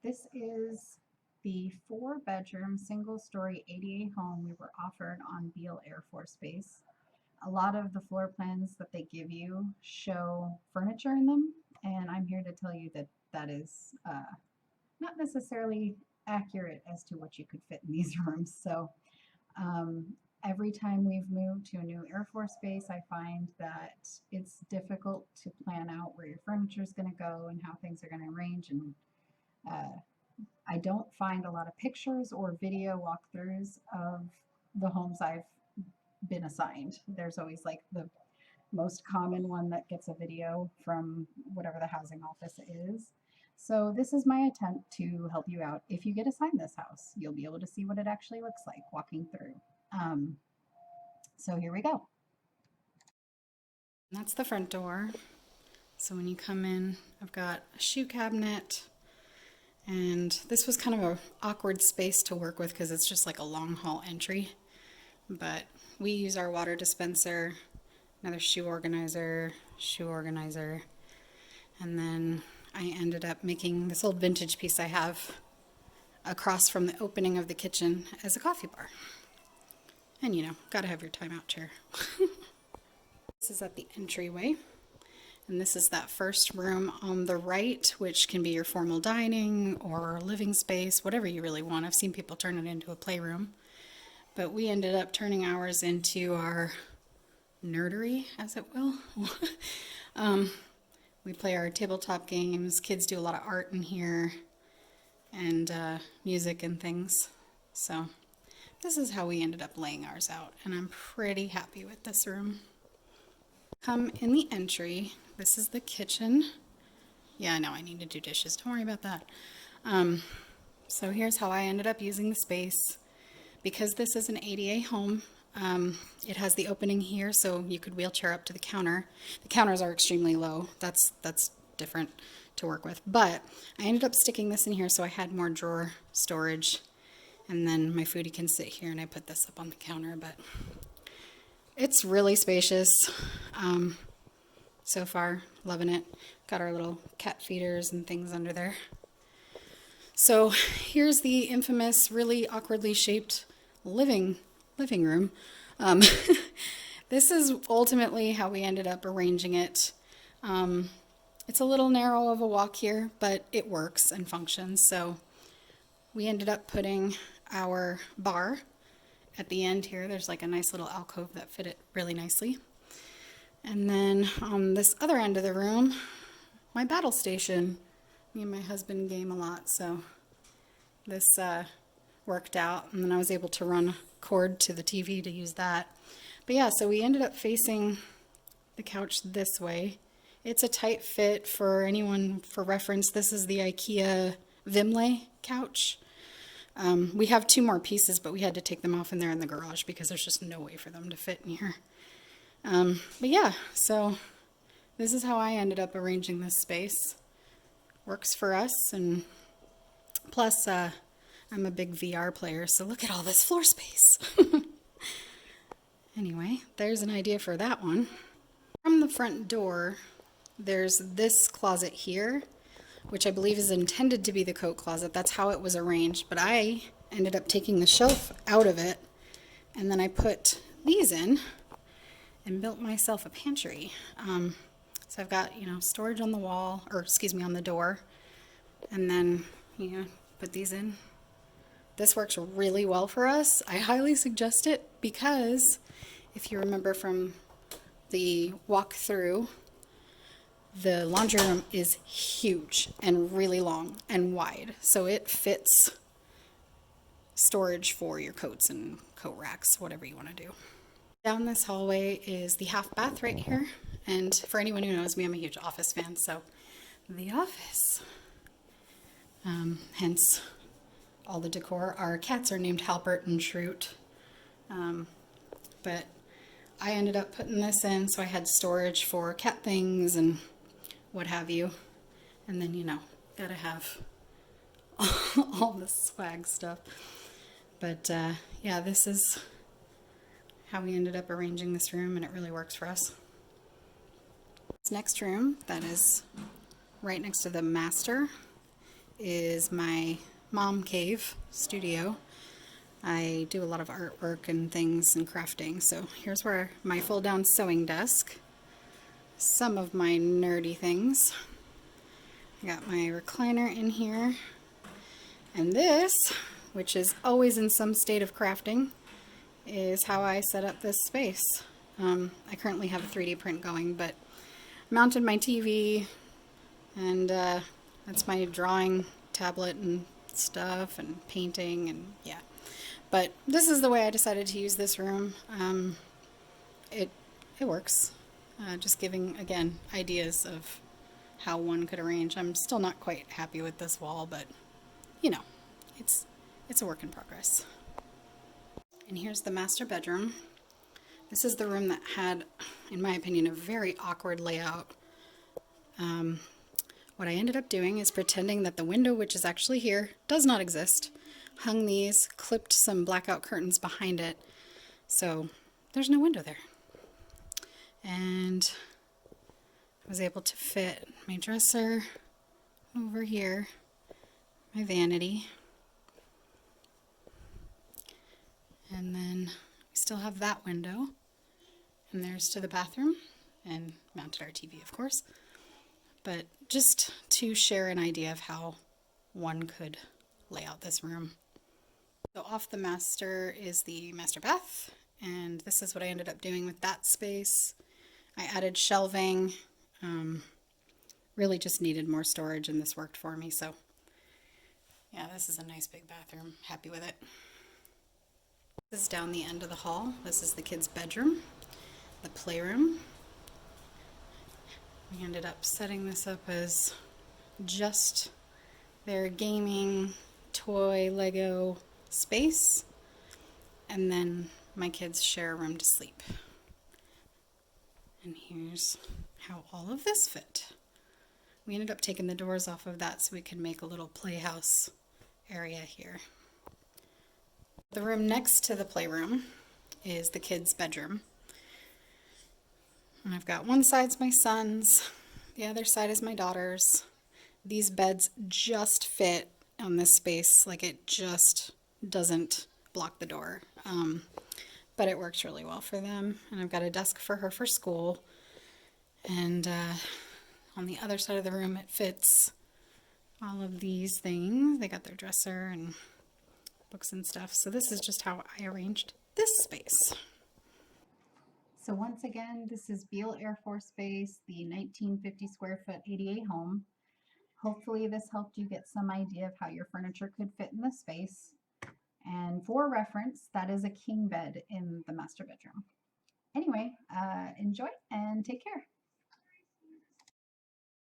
This is the 4-bedroom, single-story ADA home we were offered on Beale Air Force Base. A lot of the floor plans that they give you show furniture in them, and I'm here to tell you that that is not necessarily accurate as to what you could fit in these rooms. So um, every time we've moved to a new Air Force base, I find that it's difficult to plan out where your furniture is going to go and how things are going to arrange. And I don't find a lot of pictures or video walkthroughs of the homes I've been assigned. There's always like the most common one that gets a video from whatever the housing office is. So this is my attempt to help you out. If you get assigned this house, you'll be able to see what it actually looks like walking through. So here we go. That's the front door. So when you come in, I've got a shoe cabinet, and this was kind of an awkward space to work with because it's just like a long hall entry. But we use our water dispenser, another shoe organizer, and then I ended up making this old vintage piece I have across from the opening of the kitchen as a coffee bar. And you know, gotta have your timeout chair. This is at the entryway, and this is that first room on the right, which can be your formal dining or living space, whatever you really want. I've seen people turn it into a playroom, but we ended up turning ours into our nerdery, as it will. We play our tabletop games. Kids do a lot of art in here, and music and things. So this is how we ended up laying ours out, and I'm pretty happy with this room. Come in the entry. This is the kitchen. Yeah, I know I need to do dishes. Don't worry about that. So here's how I ended up using the space. Because this is an ADA home, it has the opening here, so you could wheelchair up to the counter. The counters are extremely low. That's different to work with. But I ended up sticking this in here so I had more drawer storage. And then my foodie can sit here, and I put this up on the counter. But it's really spacious. So far, loving it. Got our little cat feeders and things under there. So here's the infamous, really awkwardly shaped living room. This is ultimately how we ended up arranging it. It's a little narrow of a walk here, but it works and functions. So we ended up putting our bar at the end here. There's like a nice little alcove that fit it really nicely. And then on this other end of the room, my battle station. Me and my husband game a lot, so this worked out. And then I was able to run a cord to the TV to use that. But yeah, so we ended up facing the couch this way. It's a tight fit. For anyone for reference, this is the IKEA Vimlay couch. We have 2 more pieces, but we had to take them off in there in the garage because there's just no way for them to fit in here. But yeah, so this is how I ended up arranging this space. Works for us, and plus I'm a big VR player, so look at all this floor space. Anyway, there's an idea for that one. From the front door, there's this closet here, which I believe is intended to be the coat closet. That's how it was arranged, but I ended up taking the shelf out of it, and then I put these in and built myself a pantry. So I've got, storage on the wall, or excuse me, on the door, and then, put these in. This works really well for us. I highly suggest it because if you remember from the walkthrough, the laundry room is huge and really long and wide, so it fits storage for your coats and coat racks, whatever you want to do. Down this hallway is the half bath right here, and for anyone who knows me, I'm a huge Office fan, so The Office. Hence all the decor. Our cats are named Halpert and Shroot, but I ended up putting this in so I had storage for cat things and what have you, and then gotta have all the swag stuff. But yeah, this is how we ended up arranging this room, and it really works for us. This next room that is right next to the master is my mom cave studio. I do a lot of artwork and things and crafting. So here's where my fold down sewing desk, some of my nerdy things. I got my recliner in here. And this, which is always in some state of crafting, is how I set up this space. I currently have a 3D print going, but mounted my TV, and that's my drawing tablet and stuff, and painting, and yeah. But this is the way I decided to use this room. It works. Just giving, again, ideas of how one could arrange. I'm still not quite happy with this wall, but you know, it's a work in progress. And here's the master bedroom. This is the room that had, in my opinion, a very awkward layout. What I ended up doing is pretending that the window, which is actually here, does not exist. Hung these, clipped some blackout curtains behind it, so there's no window there. And I was able to fit my dresser over here, my vanity, and then we still have that window, and there's to the bathroom, and mounted our TV, of course. But just to share an idea of how one could lay out this room. So off the master is the master bath, and this is what I ended up doing with that space. I added shelving, really just needed more storage, and this worked for me. So yeah, this is a nice big bathroom, happy with it. This is down the end of the hall. This is the kids' bedroom, the playroom. We ended up setting this up as just their gaming, toy, Lego space, and then my kids share a room to sleep. And here's how all of this fit. We ended up taking the doors off of that so we could make a little playhouse area here. The room next to the playroom is the kids' bedroom. And I've got one side's my son's, the other side is my daughter's. These beds just fit on this space, like it just doesn't block the door. But it works really well for them. And I've got a desk for her for school. And on the other side of the room, it fits all of these things. They got their dresser and books and stuff. So this is just how I arranged this space. So once again, this is Beale Air Force Base, the 1950 square foot ADA home. Hopefully this helped you get some idea of how your furniture could fit in the space. And for reference, that is a king bed in the master bedroom. Anyway, enjoy and take care.